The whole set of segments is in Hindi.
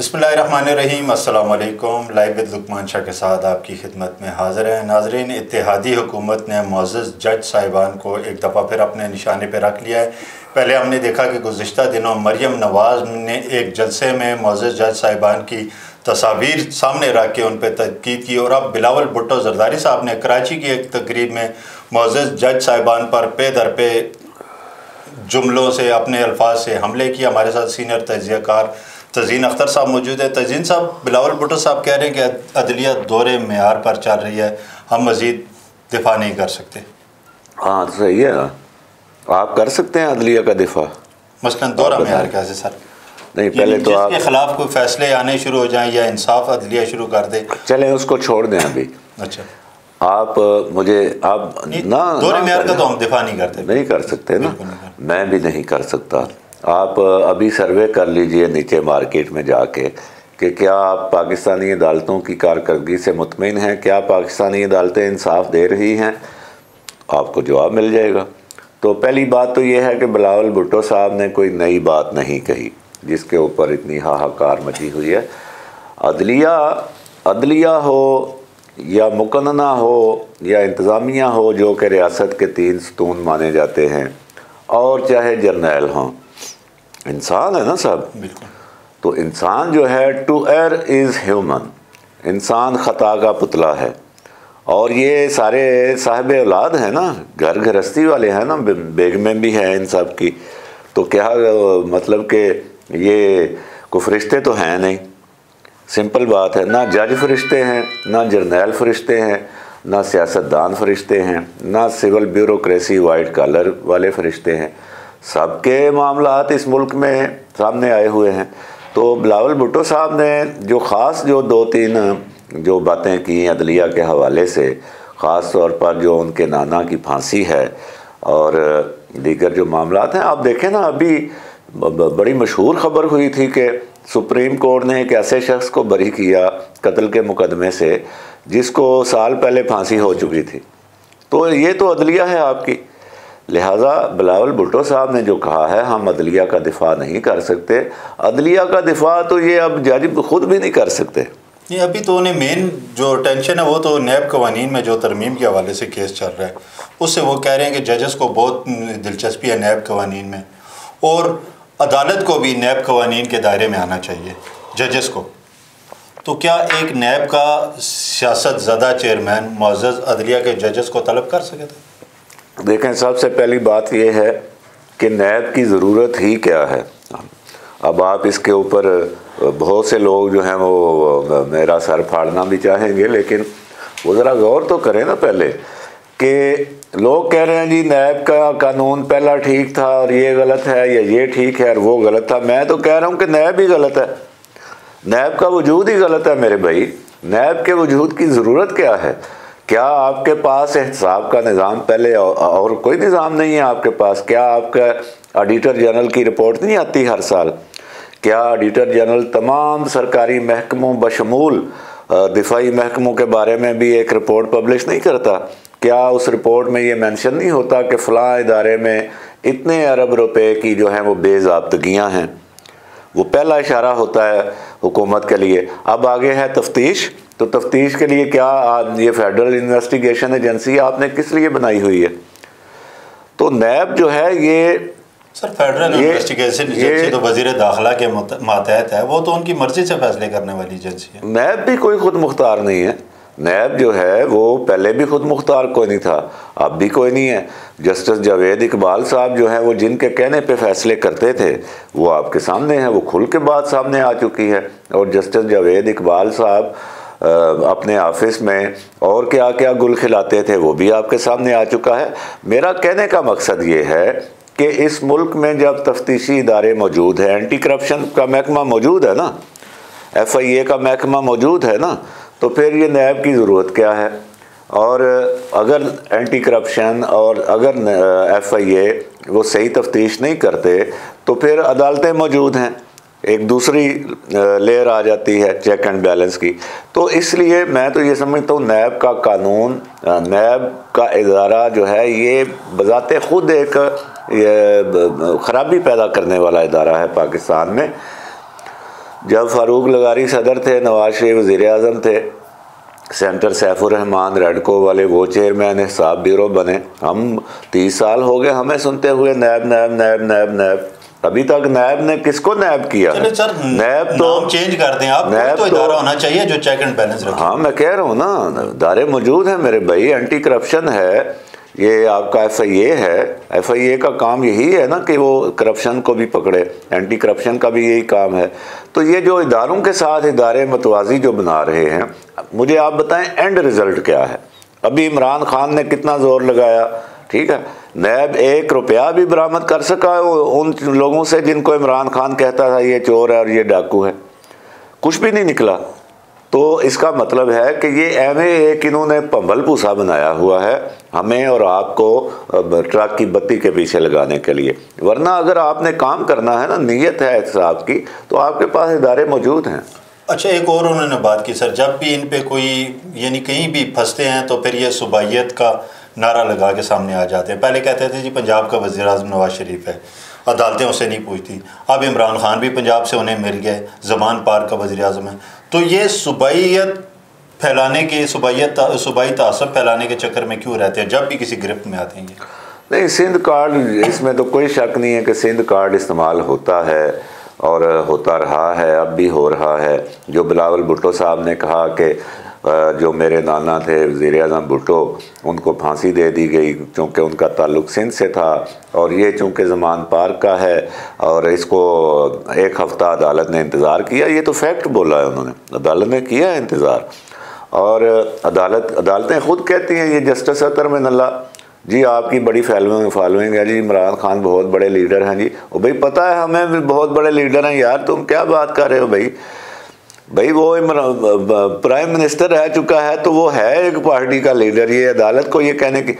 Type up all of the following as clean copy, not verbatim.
बिस्मिल्लाहिर्रहमानिर्रहीम, अस्सलाम वालेकुम। लाइव विद लुकमान शाह के साथ आपकी खिदमत में हाज़िर हैं। नाज़रीन, इत्तेहादी हुकूमत ने मुअज़्ज़ज़ जज साहिबान को एक दफ़ा फिर अपने निशाने पर रख लिया है। पहले हमने देखा कि गुज़िश्ता दिनों मरियम नवाज़ ने एक जलसे में मुअज़्ज़ज़ जज साहिबान की तस्वीर सामने रख के उन पर तनकीद की, और अब बिलावल भुट्टो ज़रदारी साहब ने कराची की एक तकरीब में मुअज़्ज़ज़ जज साहिबान पर पे दर पे जुमलों से, अपने अल्फाज से हमले किए। हमारे साथ सीनियर तजियाकार तज़ीन अख्तर साहब मौजूद है। तज़ीन साहब, बिलावल भुट्टो साहब कह रहे हैं कि अदलिया दौरे मेयार पर चल रही है, हम मज़ीद दिफा नहीं कर सकते। हाँ, तो सही है, आप कर सकते हैं अदलिया का दिफा। मसलन दौरा मेयार कैसे सर? नहीं, पहले तो आप जिसके खिलाफ कोई फैसले आने शुरू हो जाएं या इंसाफ अदलिया शुरू कर दे। चलें, उसको छोड़ दें अभी। अच्छा, आप मुझे आप ना दौरे मेयार का तो हम दिफा नहीं करते, नहीं कर सकते ना, मैं भी नहीं कर सकता। आप अभी सर्वे कर लीजिए नीचे मार्केट में जाके कि क्या आप पाकिस्तानी अदालतों की कारकर्दगी से मुतमिन हैं, क्या पाकिस्तानी अदालतें इंसाफ दे रही हैं, आपको जवाब मिल जाएगा। तो पहली बात तो ये है कि बिलावल भुट्टो साहब ने कोई नई बात नहीं कही जिसके ऊपर इतनी हाहाकार मची हुई है। अदलिया हो या मुकन्ना हो या इंतज़ामिया हो, जो कि रियासत के 3 सतून माने जाते हैं, और चाहे जर्नैल हों, इंसान है ना सब। बिल्कुल। तो इंसान जो है, टू एयर इज़ ह्यूमन, इंसान ख़ता का पुतला है। और ये सारे साहिब औलाद हैं ना, घर गृहस्थी वाले हैं ना, बेगमें भी हैं इन सब की। तो क्या मतलब कि ये कोई फरिश्ते तो हैं नहीं, सिंपल बात है। ना जज फरिश्ते हैं, ना जर्नैल फरिश्ते हैं, ना सियासतदान फरिश्ते हैं, ना सिविल ब्यूरोक्रेसी वाइट कॉलर वाले फरिश्ते हैं। सबके मामलात इस मुल्क में सामने आए हुए हैं। तो बिलावल भुट्टो साहब ने जो ख़ास 2-3 जो बातें की अदलिया के हवाले से, ख़ास तौर पर जो उनके नाना की फांसी है और दीगर जो मामलात हैं, आप देखें ना, अभी बड़ी मशहूर ख़बर हुई थी कि सुप्रीम कोर्ट ने एक ऐसे शख्स को बरी किया कत्ल के मुकदमे से जिसको साल पहले फांसी हो चुकी थी। तो ये तो अदलिया है आपकी। लिहाजा बिलावल भुट्टो साहब ने जो कहा है, हम अदलिया का दिफा नहीं कर सकते, अदलिया का दिफा तो ये अब जज खुद भी नहीं कर सकते। ये अभी तो उन्हें मेन जो टेंशन है वो तो नैब कवानीन में जो तरमीम के हवाले से केस चल रहा है, उससे वो कह रहे हैं कि जजेस को बहुत दिलचस्पी है नैब कवानीन में, और अदालत को भी नैब कवानीन के दायरे में आना चाहिए जजेस को। तो क्या एक नैब का सियासत ज़दा चेयरमैन मुअज़्ज़ज़ अदलिया के जजेस को तलब कर सके थे? देखें, सबसे पहली बात यह है कि नैब की ज़रूरत ही क्या है। अब आप इसके ऊपर बहुत से लोग जो हैं वो मेरा सर फाड़ना भी चाहेंगे, लेकिन वो ज़रा गौर तो करें ना पहले कि लोग कह रहे हैं जी नैब का कानून पहला ठीक था और ये गलत है, या ये ठीक है और वो गलत था। मैं तो कह रहा हूँ कि नैब ही गलत है, नैब का वजूद ही गलत है मेरे भाई। नैब के वजूद की ज़रूरत क्या है? क्या आपके पास एहतसाब का निज़ाम पहले और कोई निज़ाम नहीं है आपके पास? क्या आपका ऑडिटर जनरल की रिपोर्ट नहीं आती हर साल? क्या ऑडिटर जनरल तमाम सरकारी महकमों बशमूल दिफाई महकमों के बारे में भी एक रिपोर्ट पब्लिश नहीं करता? क्या उस रिपोर्ट में ये मेंशन नहीं होता कि फ़लाँ इदारे में इतने अरब रुपए की जो हैं वो बेज़ाब्तगियाँ हैं? वो पहला इशारा होता है हुकूमत के लिए। अब आगे है तफ्तीश, तो तफ्तीश के लिए क्या ये फेडरल इन्वेस्टिगेशन एजेंसी आपने किस लिए बनाई हुई है? तो नैब जो है ये सर, फेडरल इन्वेस्टिगेशन एजेंसी तो वज़ीर दाखिला के मातहत है, वो तो उनकी मर्ज़ी से फैसले करने वाली एजेंसी है। नैब भी कोई खुद मुख्तार नहीं है। नैब जो है वो पहले भी खुद मुख्तार कोई नहीं था, अब भी कोई नहीं है। जस्टिस जावेद इकबाल साहब जो है वो जिनके कहने पे फैसले करते थे वो आपके सामने हैं, वो खुल के बात सामने आ चुकी है। और जस्टिस जावेद इकबाल साहब अपने ऑफिस में और क्या क्या गुल खिलाते थे वो भी आपके सामने आ चुका है। मेरा कहने का मकसद ये है कि इस मुल्क में जब तफ्तीशी इदारे मौजूद हैं, एंटी करप्शन का महकमा मौजूद है ना, FIA का महकमा मौजूद है ना, तो फिर ये नैब की ज़रूरत क्या है? और अगर एंटी करप्शन और अगर FIA वो सही तफ्तीश नहीं करते तो फिर अदालतें मौजूद हैं, एक दूसरी लेयर आ जाती है चेक एंड बैलेंस की। तो इसलिए मैं तो ये समझता हूँ नैब का कानून, नैब का इदारा जो है ये बज़ाते ख़ुद एक ख़राबी पैदा करने वाला इदारा है पाकिस्तान में। जब फ़ारूक लगारी सदर थे, नवाज शरीफ वज़ीर आज़म थे, सेंटर सैफुर रहमान रेडको वाले वो चेयरमैन हिसाब ब्यूरो बने। हम 30 साल हो गए हमें सुनते हुए नैब नैब नैब नैब नैब। अभी तक नैब ने किसको नैब किया? नैब तो चेंज कर दें आप, नैब तो इदारा होना चाहिए जो चेक एंड बैलेंस रखे। हाँ मैं कह रहा हूँ ना, इदारे मौजूद हैं मेरे भाई। एंटी करप्शन है, ये आपका FIA है। FIA का काम यही है ना कि वो करप्शन को भी पकड़े, एंटी करप्शन का भी यही काम है। तो ये जो इदारों के साथ इदारे मतवाजी जो बना रहे हैं, मुझे आप बताएं एंड रिज़ल्ट क्या है? अभी इमरान खान ने कितना ज़ोर लगाया, ठीक है, नैब 1 रुपया भी बरामद कर सका उन लोगों से जिनको इमरान खान कहता था ये चोर है और ये डाकू है, कुछ भी नहीं निकला। तो इसका मतलब है कि ये एक इन्होंने पंभल पूसा बनाया हुआ है हमें और आपको ट्रक की बत्ती के पीछे लगाने के लिए। वरना अगर आपने काम करना है ना, नीयत है एहतसाब की, तो आपके पास इदारे मौजूद हैं। अच्छा, एक और उन्होंने बात की सर, जब भी इन पे कोई यानी कहीं भी फंसते हैं तो फिर ये सुबाइयत का नारा लगा के सामने आ जाते हैं। पहले कहते थे जी पंजाब का वज़ीर आज़म नवाज शरीफ है, अदालतें उससे नहीं पूछती। अब इमरान खान भी पंजाब से उन्हें मिल गए, ज़मान पार्क का वज़ीर आज़म है। तो ये सुबाइयत फैलाने के, सूबाई तासब फैलाने के चक्कर में क्यों रहते हैं जब भी किसी गिरफ्त में आते हैं? ये नहीं, सिंध कार्ड, इसमें तो कोई शक नहीं है कि सिंध कार्ड इस्तेमाल होता है और होता रहा है, अब भी हो रहा है। जो बिलावल भुट्टो साहब ने कहा कि जो मेरे नाना थे वज़ीर आज़म भुट्टो, उनको फांसी दे दी गई चूँकि उनका ताल्लुक़ सिंध से था, और ये चूँकि ज़मान पार्क का है और इसको 1 हफ़्ता अदालत ने इंतज़ार किया। ये तो फैक्ट बोला है उन्होंने, अदालत ने किया है इंतज़ार। और अदालतें ख़ुद कहती हैं, ये जस्टिस अतर में नल्ला जी आपकी बड़ी फॉलोइंग है जी, इमरान खान बहुत बड़े लीडर हैं जी। वो भाई पता है हमें भी बहुत बड़े लीडर हैं यार, तुम क्या बात कर रहे हो भाई वो प्राइम मिनिस्टर रह चुका है तो वो है एक पार्टी का लीडर। ये अदालत को ये कहने की,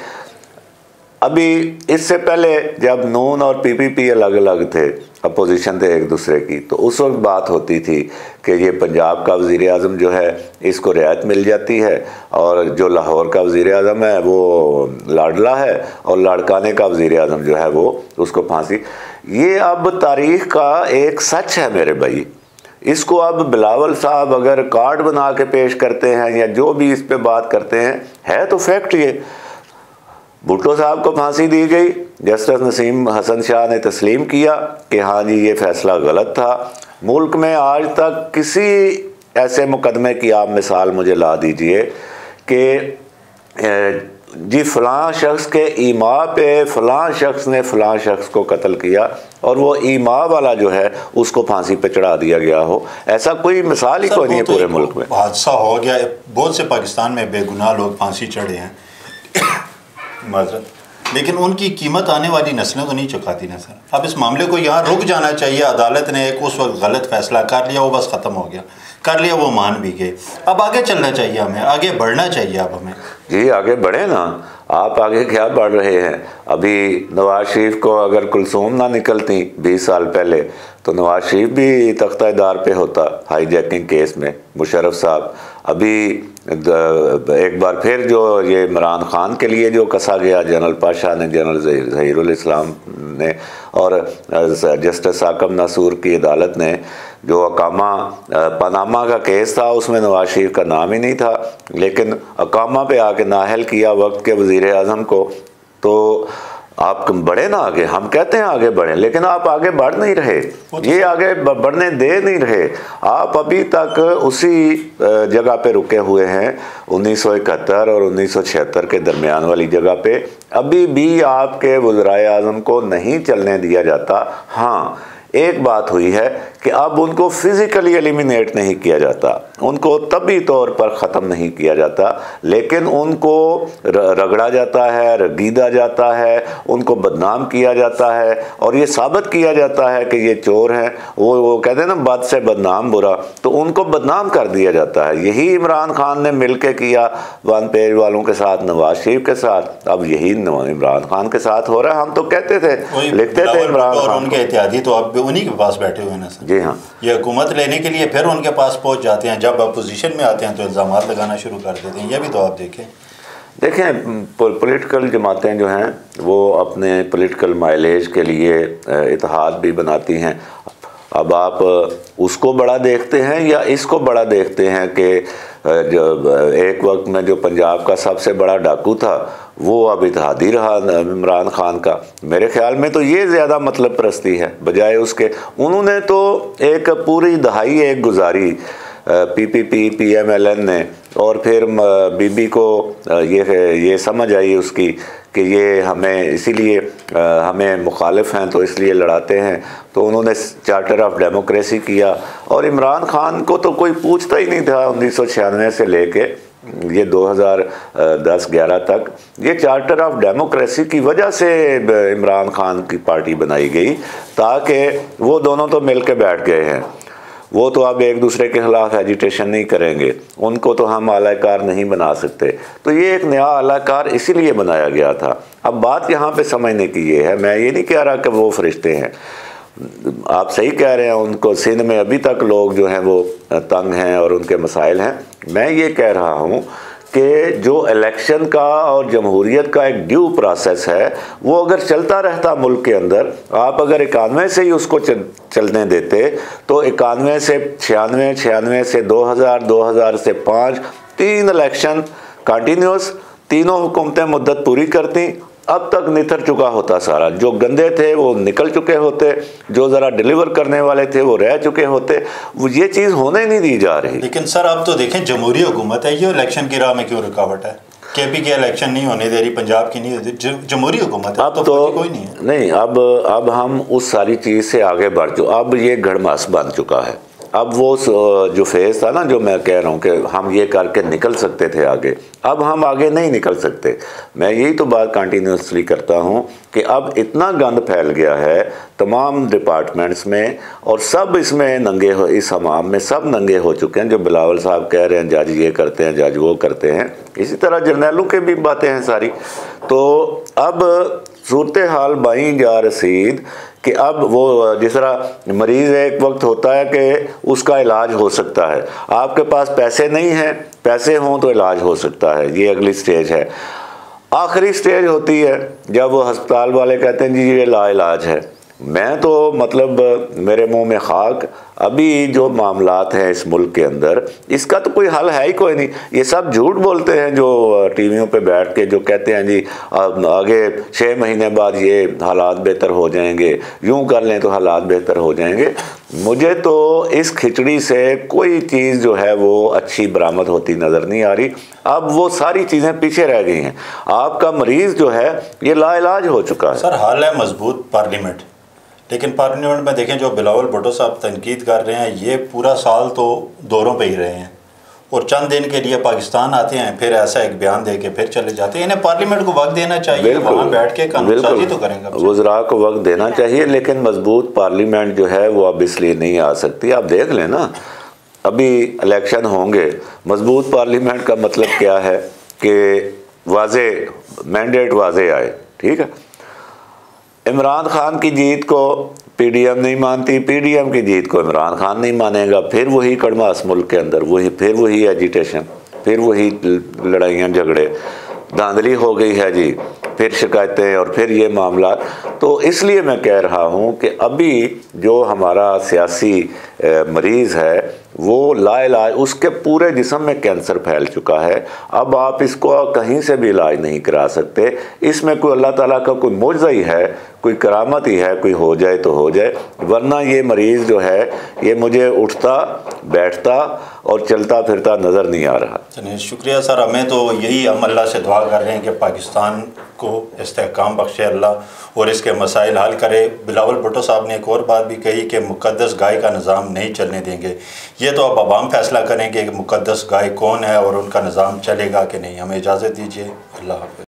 अभी इससे पहले जब नून और PPP अलग अलग थे, अपोजिशन थे एक दूसरे की, तो उस वक्त बात होती थी कि ये पंजाब का वज़ीर आज़म जो है इसको रियायत मिल जाती है, और जो लाहौर का वज़ीर आज़म है वो लाडला है, और लाड़काने का वज़ीर आज़म जो है वो उसको फांसी। ये अब तारीख़ का एक सच है मेरे भाई। इसको अब बिलावल साहब अगर कार्ड बना के पेश करते हैं या जो भी इस पे बात करते हैं, है तो फैक्ट ये। भुट्टो साहब को फांसी दी गई, जस्टिस नसीम हसन शाह ने तस्लीम किया कि हाँ जी ये फ़ैसला गलत था। मुल्क में आज तक किसी ऐसे मुकदमे की आप मिसाल मुझे ला दीजिए कि जी फ़लाँ शख्स के ईमा पे फ़लाँ शख्स ने फ़लाँ शख्स को कत्ल किया और वो ईमा वाला जो है उसको फांसी पे चढ़ा दिया गया हो। ऐसा कोई मिसाल ही कोई नहीं है पूरे मुल्क में। हादसा हो गया, बहुत से पाकिस्तान में बेगुनाह लोग फांसी चढ़े हैं माज़रत, लेकिन उनकी कीमत आने वाली नस्लें तो नहीं चुकाती ना सर। अब इस मामले को यहाँ रुक जाना चाहिए। अदालत ने एक उस वक्त गलत फैसला कर लिया, वो बस ख़त्म हो गया, कर लिया, वो मान भी गए। अब आगे चलना चाहिए, हमें आगे बढ़ना चाहिए। अब हमें जी आगे बढ़े ना। आप आगे क्या बढ़ रहे हैं? अभी नवाज शरीफ को अगर कुलसूम ना निकलती 20 साल पहले तो नवाज शरीफ भी तख्तादार पे होता हाईजैकिंग केस में, मुशर्रफ साहब। अभी एक बार फिर जो ये इमरान खान के लिए जो कसा गया जनरल पाशा ने, जनरल ज़हीरुल इस्लाम ने और जस्टिस साकब नासूर की अदालत ने, जो अकामा पनामा का केस था उसमें नवाज शरीफ का नाम ही नहीं था, लेकिन अकामा पे आके नाअहल किया वक्त के वज़ीर आज़म को। तो आप बढ़े ना आगे, हम कहते हैं आगे बढ़ें, लेकिन आप आगे बढ़ नहीं रहे, ये आगे बढ़ने दे नहीं रहे। आप अभी तक उसी जगह पे रुके हुए हैं 1971 और 1976 के दरमियान वाली जगह पे। अभी भी आपके वज़ीर आज़म को नहीं चलने दिया जाता। हाँ, एक बात हुई है कि अब उनको फिज़िकली एलिमिनेट नहीं किया जाता, उनको तभी तौर पर ख़त्म नहीं किया जाता, लेकिन उनको रगड़ा जाता है, रगीदा जाता है, उनको बदनाम किया जाता है और ये साबित किया जाता है कि ये चोर हैं। वो कहते हैं ना बद से बदनाम बुरा, तो उनको बदनाम कर दिया जाता है। यही इमरान खान ने मिल के किया वन पेज वालों के साथ, नवाज शरीफ के साथ, अब यही इमरान खान के साथ हो रहा है। हम तो कहते थे, लिखते थे इमरान खान उनके एहतियाती, तो अब उन्हीं के पास बैठे हुए हैं ना सर। जी हाँ, ये हुकूमत लेने के लिए फिर उनके पास पहुंच जाते हैं, जब अपोजिशन में आते हैं तो इल्ज़ामात लगाना शुरू कर देते हैं। ये भी तो आप देखें पॉलिटिकल जमातें जो हैं वो अपने पॉलिटिकल माइलेज के लिए इत्तेहाद भी बनाती हैं। अब आप उसको बड़ा देखते हैं या इसको बड़ा देखते हैं कि जो एक वक्त में जो पंजाब का सबसे बड़ा डाकू था वो अब इत्तेहादी रहा इमरान खान का। मेरे ख्याल में तो ये ज़्यादा मतलब परस्ती है बजाय उसके। उन्होंने तो एक पूरी दहाई एक गुजारी पीपीपी पीएमएलएन ने, और फिर बीबी को ये समझ आई उसकी कि ये हमें इसीलिए हमें मुखालिफ हैं तो इसलिए लड़ाते हैं, तो उन्होंने चार्टर ऑफ डेमोक्रेसी किया। और इमरान खान को तो कोई पूछता ही नहीं था 1996 से लेके ये 2010-11 तक। ये चार्टर ऑफ डेमोक्रेसी की वजह से इमरान खान की पार्टी बनाई गई ताकि वो दोनों तो मिल के बैठ गए हैं, वो तो अब एक दूसरे के खिलाफ एजिटेशन नहीं करेंगे, उनको तो हम आलाकार नहीं बना सकते। तो ये एक नया आलाकार इसीलिए बनाया गया था। अब बात यहाँ पे समझने की ये है, मैं ये नहीं कह रहा कि वो फरिश्ते हैं, आप सही कह रहे हैं, उनको सिंध में अभी तक लोग जो हैं वो तंग हैं और उनके मसाइल हैं। मैं ये कह रहा हूँ कि जो इलेक्शन का और जमहूरियत का एक ड्यू प्रोसेस है वो अगर चलता रहता मुल्क के अंदर, आप अगर 91 से ही उसको चलने देते तो 91 से 96, 96 से 2000, 2000 से 5, 3 इलेक्शन कंटिन्यूस, तीनों हुकूमतें मुद्दत पूरी करती, अब तक निथर चुका होता सारा। जो गंदे थे वो निकल चुके होते, जो ज़रा डिलीवर करने वाले थे वो रह चुके होते, वो ये चीज़ होने नहीं दी जा रही। लेकिन सर आप तो देखें जमहूरी हुकूमत है, ये इलेक्शन की राह में क्यों रुकावट है? केपी के इलेक्शन नहीं होने दे रही, पंजाब की नहीं होती, जमहूरी हुकूमत है, अब तो कोई नहीं है। नहीं, अब हम उस सारी चीज़ से आगे बढ़ चुके, अब ये गड़मास बन चुका है। अब वो जो फेज़ था ना, जो मैं कह रहा हूँ कि हम ये करके निकल सकते थे आगे, अब हम आगे नहीं निकल सकते। मैं यही तो बात कंटिन्यूसली करता हूँ कि अब इतना गंद फैल गया है तमाम डिपार्टमेंट्स में, और सब इसमें नंगे हो, इस हमाम में सब नंगे हो चुके हैं। जो बिलावल साहब कह रहे हैं जज ये करते हैं, जज वो करते हैं, इसी तरह जर्नैलों के भी बातें हैं सारी। तो अब सूरत हाल बाई जा रसीद कि अब वो जिस तरह मरीज़ एक वक्त होता है कि उसका इलाज हो सकता है, आपके पास पैसे नहीं हैं, पैसे हों तो इलाज हो सकता है, ये अगली स्टेज है। आखिरी स्टेज होती है जब वो अस्पताल वाले कहते हैं जी ये लाइलाज है। मैं तो मतलब मेरे मुंह में खाक, अभी जो मामलात हैं इस मुल्क के अंदर, इसका तो कोई हल है ही कोई नहीं। ये सब झूठ बोलते हैं जो टीवियों पे बैठ के जो कहते हैं जी आगे 6 महीने बाद ये हालात बेहतर हो जाएंगे, यूं कर लें तो हालात बेहतर हो जाएंगे। मुझे तो इस खिचड़ी से कोई चीज़ जो है वो अच्छी बरामद होती नज़र नहीं आ रही। अब वो सारी चीज़ें पीछे रह गई हैं। आपका मरीज़ जो है ये लाइलाज हो चुका है। सर हाल है मजबूत पार्लियामेंट, लेकिन पार्लियामेंट में देखें जो बिलावल भुट्टो साहब तनकीद कर रहे हैं, ये पूरा साल तो दौरों पे ही रहे हैं और चंद दिन के लिए पाकिस्तान आते हैं, फिर ऐसा एक बयान दे के फिर चले जाते हैं। इन्हें पार्लियामेंट को वक्त देना चाहिए, वहाँ बैठ के कानूनसाजी तो करेंगे, वज़रा को वक्त देना चाहिए। लेकिन मजबूत पार्लियामेंट जो है वो अब इसलिए नहीं आ सकती। आप देख लें ना, अभी इलेक्शन होंगे, मजबूत पार्लियामेंट का मतलब क्या है कि वाज़े मैंडेट वाज़े आए, ठीक है। इमरान खान की जीत को पीडीएम नहीं मानती, पीडीएम की जीत को इमरान खान नहीं मानेगा, फिर वही कड़मास मुल्क के अंदर, फिर वही एजिटेशन, फिर वही लड़ाइयाँ झगड़े, धांधली हो गई है जी, फिर शिकायतें और फिर ये मामला। तो इसलिए मैं कह रहा हूँ कि अभी जो हमारा सियासी मरीज़ है वो लाइलाज, उसके पूरे जिस्म में कैंसर फैल चुका है। अब आप इसको कहीं से भी इलाज नहीं करा सकते। इसमें कोई अल्लाह ताला का कोई मौजज़ा ही है, कोई करामत ही है, कोई हो जाए तो हो जाए, वरना ये मरीज़ जो है ये मुझे उठता बैठता और चलता फिरता नज़र नहीं आ रहा। चलिए शुक्रिया सर। हमें तो यही हम अल्लाह से दुआ कर रहे हैं कि पाकिस्तान को इस्तेहकाम बख्शे अल्लाह और इसके मसाइल हल करे। बिलावल भुट्टो साहब ने एक और बात भी कही कि मुक़द्दस गाय का निज़ाम नहीं चलने देंगे। ये तो अब अवाम फैसला करें कि मुक़द्दस गाय कौन है और उनका निज़ाम चलेगा कि नहीं। हमें इजाज़त दीजिए, अल्लाह हाफ़िज़।